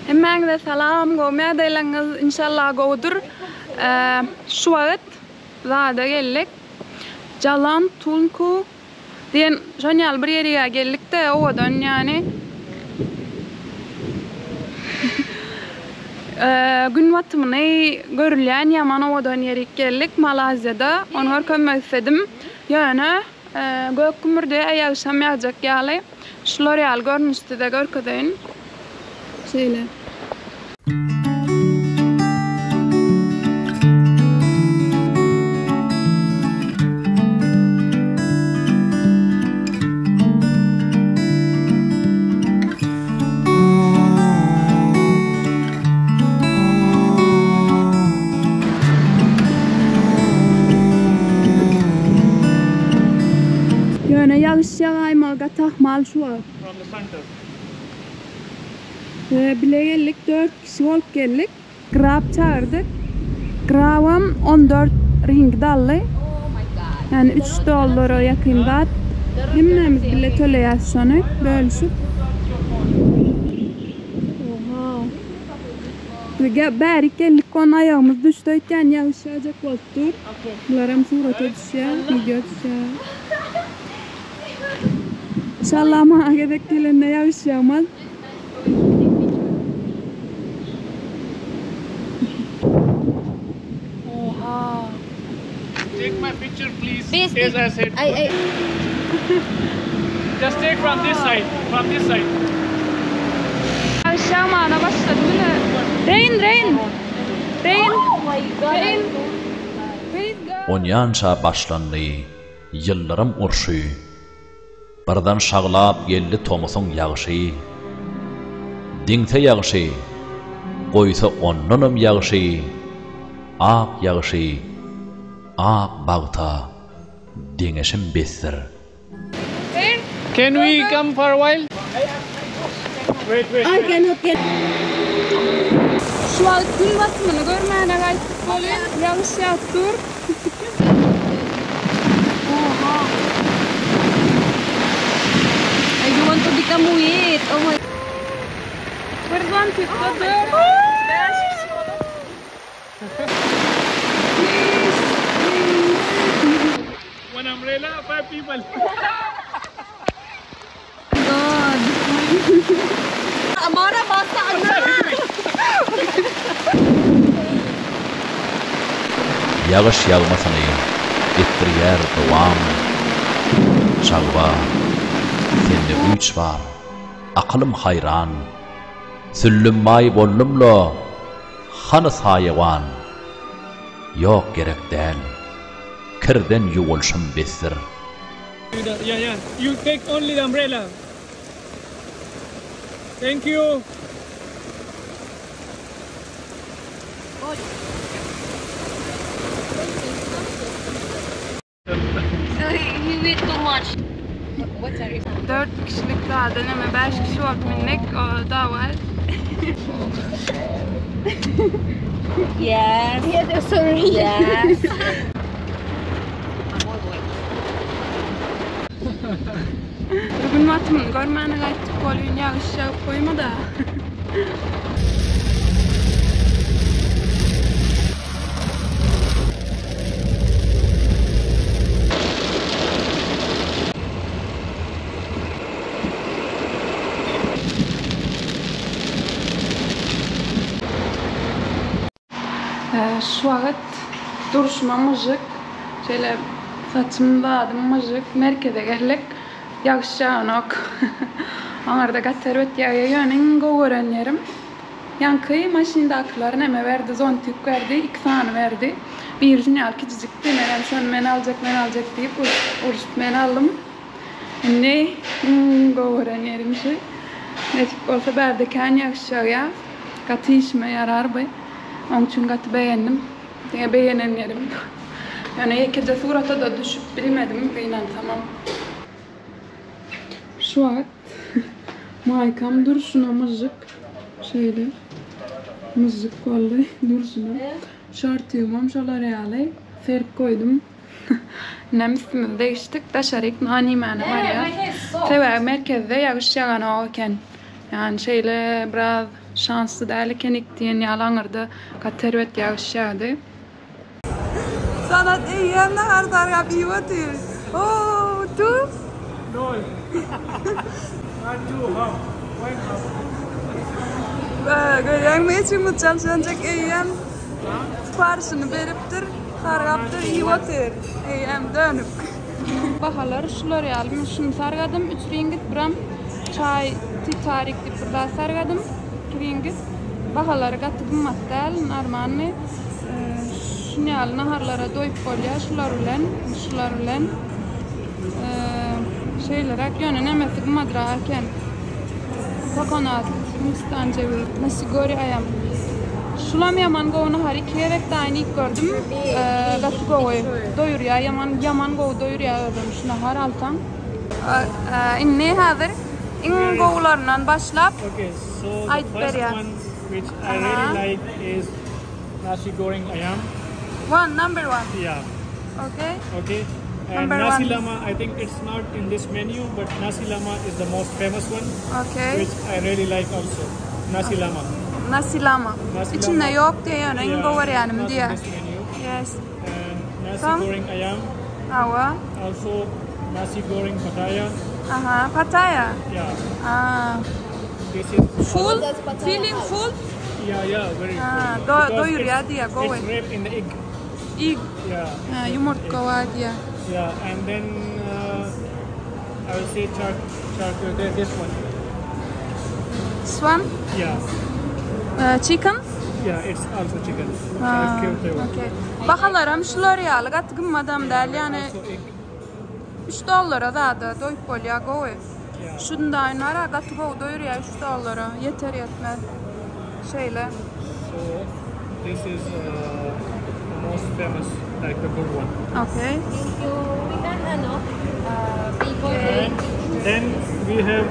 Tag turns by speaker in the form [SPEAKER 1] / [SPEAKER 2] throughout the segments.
[SPEAKER 1] Hemen salam gomya deyleğiniz inşallah godur. Şu vakit zada geldik. Jalan Tulku diyen janyal bir yere geldik de odan yani. Gün batımını görülen yaman odan yere geldik Malazya'da. Onu görmek istedim. Yani gökümürde ayakşam yağacak yani. Şular yal görünüşte de görküdeyin. Şöyle. Yani yağış yağaymalı tahmal şu var.
[SPEAKER 2] From the center.
[SPEAKER 1] Bile geldik 4 kişi olup geldik. Grab çağırdık. Grab'ım 14 ring dallı. Yani 3 dolara yakında. Hemimiz bile töleyiz şunu bölüşüp. Oha. Berik geldik onun ayağımız düştü. Yani yağış yağacak oldu. Bunlarım surata düşüyor, video düşüyor. İnşallah ama gedek gelende yağış yağmaz. Oha.
[SPEAKER 2] Take my picture, please.
[SPEAKER 3] Please,
[SPEAKER 2] As I said. Just take from this side. From this side.
[SPEAKER 1] Yağış yağmağına başladı değil mi? Rain. Rain. Rain.
[SPEAKER 4] Onyança başlandı, yıllarım urşu. Birden şağlap geldi Tomusun yağışı. Dingte yağışı, koysa onnunum yağışı. Ak yağışı, ak bağta, dingeşim bestir.
[SPEAKER 2] Can we come for a while? Wait.
[SPEAKER 3] I cannot get.
[SPEAKER 1] Şu an gün batımını görmeyene gayet oluyor. Yağış yağdır. Oha.
[SPEAKER 3] I want to become weird. Oh my.
[SPEAKER 1] Perdón, çıkmadı.
[SPEAKER 2] One umbrella, 5 people.
[SPEAKER 3] God. Amara basta anna.
[SPEAKER 4] Yağış yağmasını ettir yer devam. Çağba, sende güç var, aklım hayran. Süllüm may bollumlo, hanı sayevan. Yok gerek değil, kirden yuvolşum bestir.
[SPEAKER 2] Yeah. You take only the umbrella. Thank you.
[SPEAKER 3] He wait too much. What's our reason?
[SPEAKER 1] 4 kişilik daha deneme 5 kişi olup minnek o da var.
[SPEAKER 3] Yes. Yeah, sorry. Yes.
[SPEAKER 1] Gün batımını görmeyene gayet oluyor. Yağış yağıp koyma da. Şu vakit duruşma mıcık. Şöyle saçımı dağıdım mıcık. Merkeze geldik. Yağış yağınok. Anarda gatervet yağıyor. Yani gören yerim. Yankı maşindakiler neme verdi. Zontik verdi. 2 tane verdi. Bir jünyal küçücük demeden şu an men alacak deyip uruşup men aldım. Ne gören yerim şey. Nesip olsa berdeken yağış yağıyor. Katı işime yarar be. Onun için katı beğendim. Diye beğenen yerim. Yani ekece surata da düşüp bilmedim. Beynen tamam. Şu an maykam duruşuna mızık. Şöyle. Mızık vallahi duruşuna. Şort yumam şolar yağlı. Serp koydum. Nemisimiz değiştik. Taşarik nani mana var ya. Sever merkezde yağış yağan oğuken. Yani şeyle biraz şanslı değerliken iktiyen yalanırdı. Kat tervet yağışyadı. Sanat eyyem nahar darga biyotu. Oh, tu?
[SPEAKER 2] No. Not too hot. Why not?
[SPEAKER 1] Görüyen meçhumut çalışacak eyyem. Siparişini beriptir. Sargaptır, iyi otur. Eyyem dönüp. Bahalar şular yalım. Şunu sargadım. 3 ringit biram. Çay, titarik dip burada sargadım. 2 ringit. Bahaları katıgım mattal. Narmanlı. Şunu yalım. Naharlara doyup kolya. Şular ulen. Şeyler yönü nemeti madraken. Kokonat. Mustan ceviz. Nasigori ayam. Şulam yaman goğunu har 2 yevek de aynı ilk gördüm. Gatı goğu doyur ya yaman goğu doyur ya ördüm. Şuna har altan. İnne hazır. İn goğularından başlap.
[SPEAKER 2] Okay, so the first one which I really like is nasi goreng ayam.
[SPEAKER 1] Number one.
[SPEAKER 2] Yeah.
[SPEAKER 1] Okay.
[SPEAKER 2] Okay. And
[SPEAKER 1] Number
[SPEAKER 2] nasi
[SPEAKER 1] one.
[SPEAKER 2] lama, I think it's not in this menu, but nasi lama is the most famous one,
[SPEAKER 1] Okay.
[SPEAKER 2] which I really like also. Nasi lama.
[SPEAKER 1] Nasi lama.
[SPEAKER 2] Nasi
[SPEAKER 1] İçinde
[SPEAKER 2] lama.
[SPEAKER 1] yok diye yani. İn goğu var yani
[SPEAKER 2] not
[SPEAKER 1] diye.
[SPEAKER 2] in this menu.
[SPEAKER 1] Yes.
[SPEAKER 2] And nasi
[SPEAKER 1] Tam.
[SPEAKER 2] goreng ayam.
[SPEAKER 1] Awa.
[SPEAKER 2] Also nasi goreng pattaya.
[SPEAKER 1] Aha. Pattaya.
[SPEAKER 2] Yeah.
[SPEAKER 1] This
[SPEAKER 2] This is
[SPEAKER 1] full. Feeling full.
[SPEAKER 2] yeah very
[SPEAKER 1] Ah,
[SPEAKER 2] full.
[SPEAKER 1] do-
[SPEAKER 2] Because
[SPEAKER 1] doyur ya
[SPEAKER 2] it's-
[SPEAKER 1] diye, go
[SPEAKER 2] It's
[SPEAKER 1] away.
[SPEAKER 2] wrapped in the egg.
[SPEAKER 1] İyi.
[SPEAKER 2] Yeah.
[SPEAKER 1] Yumurtka var diye.
[SPEAKER 2] Yeah, and then I will say this one.
[SPEAKER 1] This one.
[SPEAKER 2] Yeah.
[SPEAKER 1] Chicken.
[SPEAKER 2] Yeah, it's also chicken.
[SPEAKER 1] Ah,
[SPEAKER 2] Charcuterie flavor.
[SPEAKER 1] okay. Bahalarım şular ya, gatgım adam değil yani
[SPEAKER 2] Also egg.
[SPEAKER 1] $3 da doyup bolya goy.
[SPEAKER 2] Yeah.
[SPEAKER 1] Şunda aynara gatı go doyur ya $3. Yeter yetmez. Şeyle.
[SPEAKER 2] So this is the most famous, like the good one.
[SPEAKER 1] Okay.
[SPEAKER 3] Thank you. We can people
[SPEAKER 2] And then we have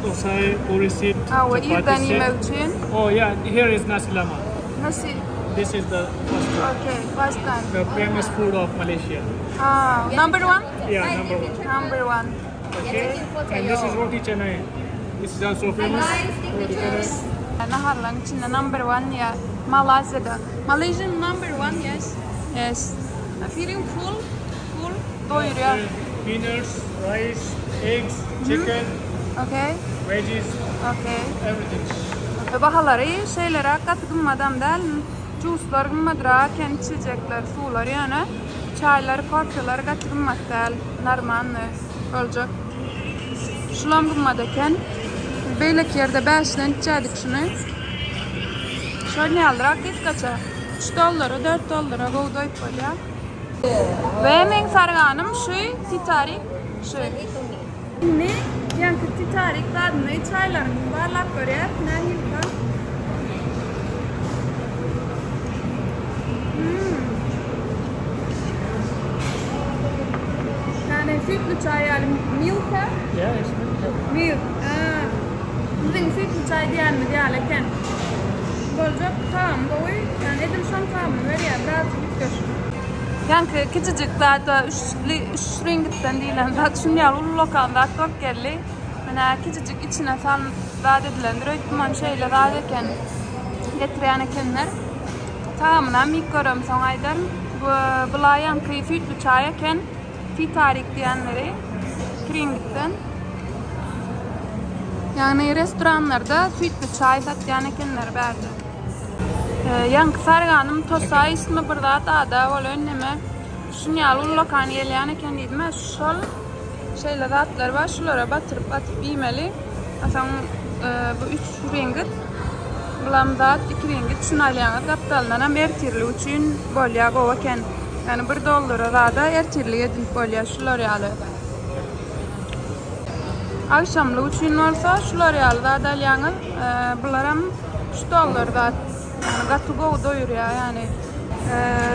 [SPEAKER 2] tosai, puri set,
[SPEAKER 1] Awa
[SPEAKER 2] chapati
[SPEAKER 1] irden
[SPEAKER 2] set.
[SPEAKER 1] yemek için.
[SPEAKER 2] Oh yeah, here is nasi lama.
[SPEAKER 1] Nasıl?
[SPEAKER 2] This is the first one.
[SPEAKER 1] Okay, first time.
[SPEAKER 2] The famous food of Malaysia.
[SPEAKER 1] Number one?
[SPEAKER 2] Yeah, number one.
[SPEAKER 1] Number one.
[SPEAKER 2] Okay. And this is roti canai. This is also famous. Roti canai.
[SPEAKER 1] Naharlang içinde number one ya. Malasya'da. Malaysian number one, yes. Yes. I'm feeling full. Doyur ya.
[SPEAKER 2] Peanuts, rice, eggs, chicken,
[SPEAKER 1] Okay.
[SPEAKER 2] veggies,
[SPEAKER 1] Okay.
[SPEAKER 2] everything.
[SPEAKER 1] Bahaları şeylere katkınmadan değil, juice'lar gımmadıra, kendi içecekler, sular yani, çaylar, kofeler katkınmak değil, narmanlı olacak. Şulam gımmadayken, beylek yerde 5'den içedik şunu. Şöyle ne aldırak, git kaça? $3, $4 goğdayıp böyle. Ve en sarganım şu, titarik, şu. Ne? Yankı titarik tadını çaylarını varlap görüyor. Ne hilkan? Yani sütlü çay yani milka.
[SPEAKER 2] Yeah, it's good.
[SPEAKER 1] Milk. Bizim sütlü çay diyen mi diyorlarken. Bolca tam boyu yani edim şan tamı veriyor. Biraz bitkiş. Yankı küçücük zaten 3 ringitten değil. Zaten şunu ya ulu lokanda çok geldi. Yani küçücük içine falan rahat edilendir. Öğütman şeyle rahat eken getiren ekenler. Tamamına mikrorum son aydan. Bula yankıyı sütlü çay eken titarik diyenleri ringitten. Yani restoranlarda sütlü çay satayan ekenler verdi. Yankı sarganım tosa ismi burada da ol önleme. Şunu ya ulu lokan yeleyen eken dedim. Şol şeyler ratlar var. Şulara batırıp yemeli. Aslında bu 3 ringit. Bulam da 2 ringit. Şunu alayan kaptalından ertirli üçün bolya govaken. Yani $1 da ertirli yedin bolya şuları alı. Akşamlı üçün olsa şuları alı da alayan bularam $3 da gatı go doyur ya yani.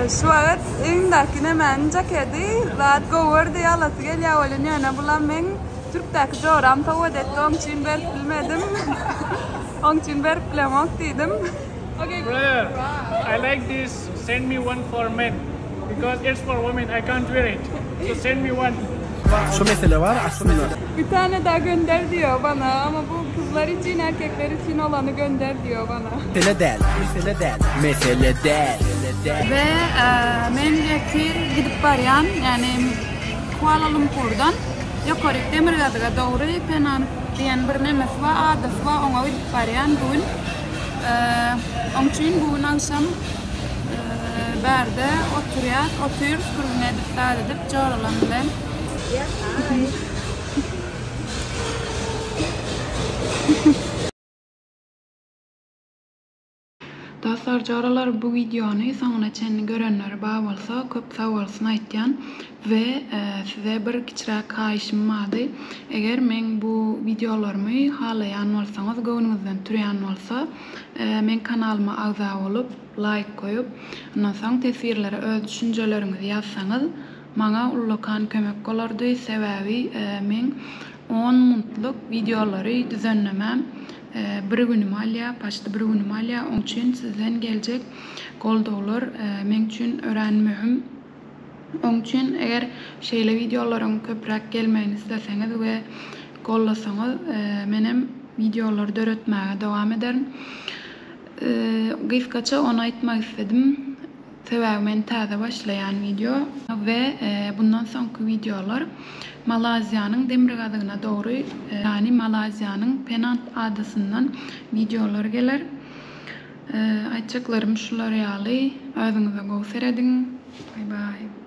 [SPEAKER 1] Şu vakit evimdekine men ceketi rahat goğur diye alısı geliyor öyle yani bulam ben Türk'teki coğram tavat etti onun için ben bilmedim. Onun için ben bilemek dedim.
[SPEAKER 2] Brother, I like this. Send me one for men because it's for women. I can't wear it. So send me one.
[SPEAKER 5] Şu mesele var aslında.
[SPEAKER 1] Bir tane daha gönder diyor bana ama bu kızlar için, erkekler için olanı gönder diyor bana.
[SPEAKER 5] Mesele değil. Mesele değil.
[SPEAKER 1] Ve men gidip baryan, yani Kuala Lumpur'dan yukarı Demirgazı'ga doğru Penang diyen bir nemes var, adas var, ona gidip baryan bugün. Onun için bugün akşam berde oturuyoruz, kurgun edip, dağıt edip, çoğralan bilen. Dostlar, çoğralar bu videonu sonuna çenini görenler bağ olsa köp sağ olsun aytyan ve size bir kiçirak kayışım vardı. Eğer men bu videolarımı halayan olsanız, gönlünüzden türeyen olsa men kanalıma ağza olup, like koyup, ondan sonra tesirlere öz düşüncelerinizi yazsanız bana ullukan kömek olurdu. Sebebi men 10 minutlik videoları düzenlemem. Bir günüm alya, başta bir günüm alya, onun için sizden gelecek kolda olur. Men için öğrenmeyim. Onun için eğer şeyle videolarım köprek gelmeyin isteseniz ve kollasanız benim videoları döretmeye devam ederim. Kıskaça onu aytmak istedim. Sebebi men taze başlayan video ve bundan sonraki videolar Malazya'nın Demirgazı'na doğru, yani Malazya'nın Penang adasından videolar gelir. Aytacaklarım şular ýaly. Özüňize gowy seredin. Bye bye.